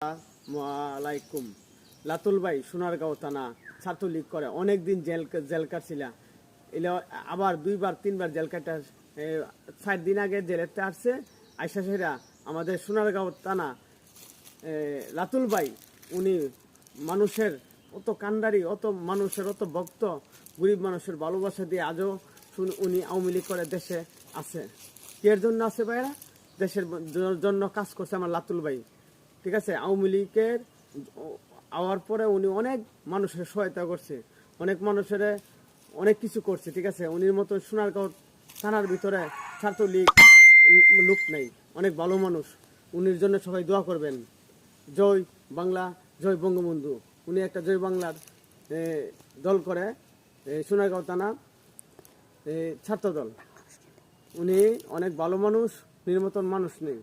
আসসালামাইকুম। লাতুল ভাই সোনারগাঁও থানা ছাত্রলীগ করে অনেকদিন জেল কাটছিল। এলে আবার 2-3 বার জেল কাটা 4 দিন আগে জেলেতে আসছে। আইসা সেরা আমাদের সোনারগাঁও থানা লাতুল ভাই উনি মানুষের অত কান্ডারি, অত মানুষের অত ভক্ত, গরিব মানুষের ভালোবাসা দিয়ে আজও উনি আওয়ামী লীগ করে দেশে আছে। এর জন্য আছে ভাইরা, দেশের জন্য কাজ করছে আমার লাতুল ভাই। ঠিক আছে, আওয়ামী লীগের আওয়ার পরে উনি অনেক মানুষের সহায়তা করছে, অনেক মানুষের অনেক কিছু করছে। ঠিক আছে, উনির মতো সোনারগাঁও থানার ভিতরে ছাত্রলীগ লোক নাই, অনেক ভালো মানুষ। উনির জন্য সবাই দোয়া করবেন। জয় বাংলা, জয় বঙ্গবন্ধু। উনি একটা জয় বাংলার দল করে, সোনারগাঁও থানা ছাত্র দল। উনি অনেক ভালো মানুষ, উনির মতন মানুষ নেই।